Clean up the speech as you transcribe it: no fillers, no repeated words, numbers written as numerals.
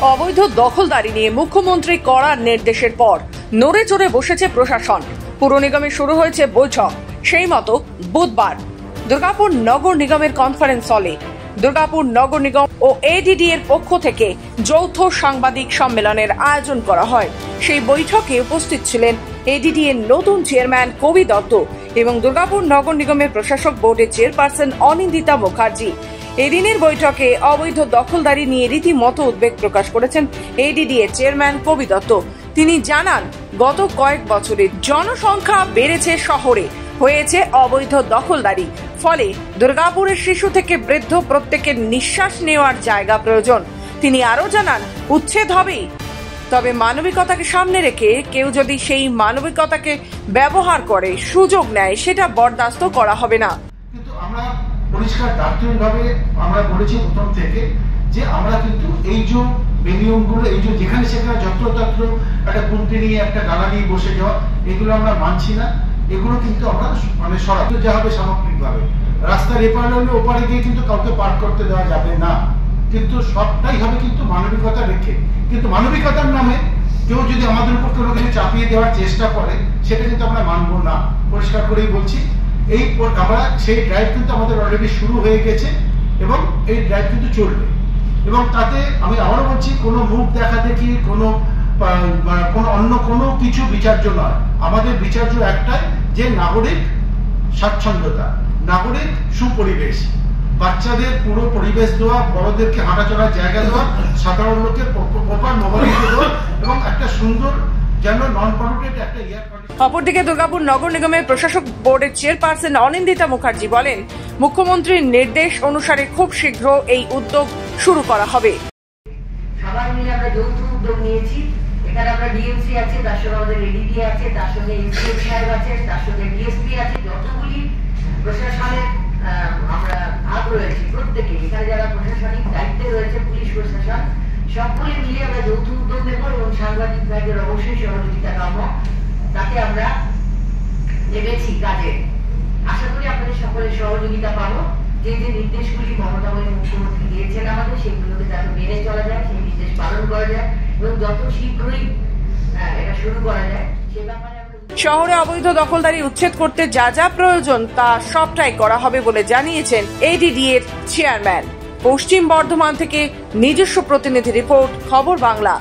অবৈধ দখলদারি নিয়ে মুখ্যমন্ত্রী কড়া নির্দেশের পর নড়ে চড়ে বসেছে প্রশাসন। পুর নিগমে শুরু হয়েছে বৈঠক। সেই মতো বুধবার দুর্গাপুর নগর নিগমের কনফারেন্স হলে দুর্গাপুর নগর নিগম ও এডিডি এর পক্ষ থেকে যৌথ সাংবাদিক সম্মেলনের আয়োজন করা হয়। সেই বৈঠকে উপস্থিত ছিলেন এডিডি এর নতুন চেয়ারম্যান কবি দত্ত এবং দুর্গাপুর নগর নিগমের প্রশাসক বোর্ডের চেয়ারপারসন অনিন্দিতা মুখার্জি। এদিনের বৈঠকে অবৈধ দখলদারি নিয়ে রীতিমতো উদ্বেগ প্রকাশ করেছেন এডিডি এর চেয়ারম্যান কবি দত্ত। তিনি জানান, গত কয়েক বছরে জনসংখ্যা বেড়েছে, শহরে হয়েছে অবৈধ দখলদারি, ফলে দুর্গাপুরের শিশু থেকে বৃদ্ধ প্রত্যেকের নিঃশ্বাস নেওয়ার জায়গা প্রয়োজন। তিনি আরো জানান, উচ্ছেদ হবেই, তবে মানবিকতাকে সামনে রেখে কেউ যদি সেই মানবিকতাকে ব্যবহার করে, সুযোগ নেয়, সেটা বরদাস্ত করা হবে না। কিন্তু আমরা পরিষ্কার দায়িত্বভাবে আমরা বলেছি প্রথম থেকে যে আমরা কিন্তু এই যে বেনিয়মগুলো, এই যে যেখানে সেখানে যত্রতত্র একটা কুন্তি নিয়ে একটা ডালা নিয়ে বসে যাওয়া, এগুলো আমরা মানছি না। এগুলো কিন্তু আমরা মানে সরাতে যা হবে সামগ্রিকভাবে, রাস্তার এপারে হলে ওপারে গিয়ে কিন্তু কাউকে পার করতে দেওয়া যাবে না, কিন্তু সবটাই হবে কিন্তু মানবিকতা রেখে। কিন্তু মানবিকতার নামে কেউ যদি আমাদের উপর কোনো কিছু চাপিয়ে দেওয়ার চেষ্টা করে, সেটা কিন্তু আমরা মানবো না, পরিষ্কার করেই বলছি। এই আমরা সেই ড্রাইভ কিন্তু আমাদের অলরেডি শুরু হয়ে গেছে এবং এই ড্রাইভ কিন্তু চলবে। এবং তাতে আমি আবারও বলছি, কোনো মুখ দেখা দেখি কোনো অন্য কোনো কিছু বিচার্য নয়। আমাদের বিচার্য একটাই, যে নাগরিক স্বাচ্ছন্দ্যতা, নাগরিক সুপরিবেশ, বাচ্চাদের পুরো পরিবেশ দেওয়া, বড়দেরকে হাঁটা চলার জায়গা দেওয়া, সাধারণ লোকের প্রপার মোবাইল দেওয়া এবং একটা সুন্দর যেন নন পলিউটেড একটা এয়ার। অপরদিকে দুর্গাপুর নগর নিগমের প্রশাসক বোর্ডের চেয়ারপারসন অনিন্দিতা মুখার্জি বলেন, মুখ্যমন্ত্রীর নির্দেশ অনুসারে খুব শীঘ্র এই উদ্যোগ শুরু করা হবে। সবাই মিলে আমরা যৌথ উদ্যোগ নিয়েছি। এখানে আমরা ডিএমসি আছে, তার সঙ্গে আমাদের এডিডি আছে, তার সঙ্গে এসপি সাহেব আছে, তার সঙ্গে ডিএসপি আছে, যতগুলি প্রশাসনের আমরা ভাগ রয়েছে প্রত্যেকে, এখানে যারা প্রশাসনিক দায়িত্বে রয়েছে, পুলিশ প্রশাসন, সকলে মিলে আমরা যৌথ উদ্যোগ নেব এবং সাংবাদিক ভাইদের অবশ্যই সহযোগিতা কাম্য। তাতে আমরা নেমেছি কাজে। আশা করি আপনাদের সকলের সহযোগিতা পাবো। যে যে নির্দেশগুলি মমতা মুখ্যমন্ত্রী দিয়েছেন আমাদের, সেগুলোকে যাতে মেনে চলা যায়, সেই নির্দেশ পালন করা যায় এবং যত শীঘ্রই এটা শুরু করা যায় সে ব্যাপারে। শহরে অবৈধ দখলদারি উচ্ছেদ করতে যা যা প্রয়োজন তা সবটাই করা হবে বলে জানিয়েছেন এডিডি এর চেয়ারম্যান। পশ্চিম বর্ধমান থেকে নিজস্ব প্রতিনিধি রিপোর্ট, খবর বাংলা।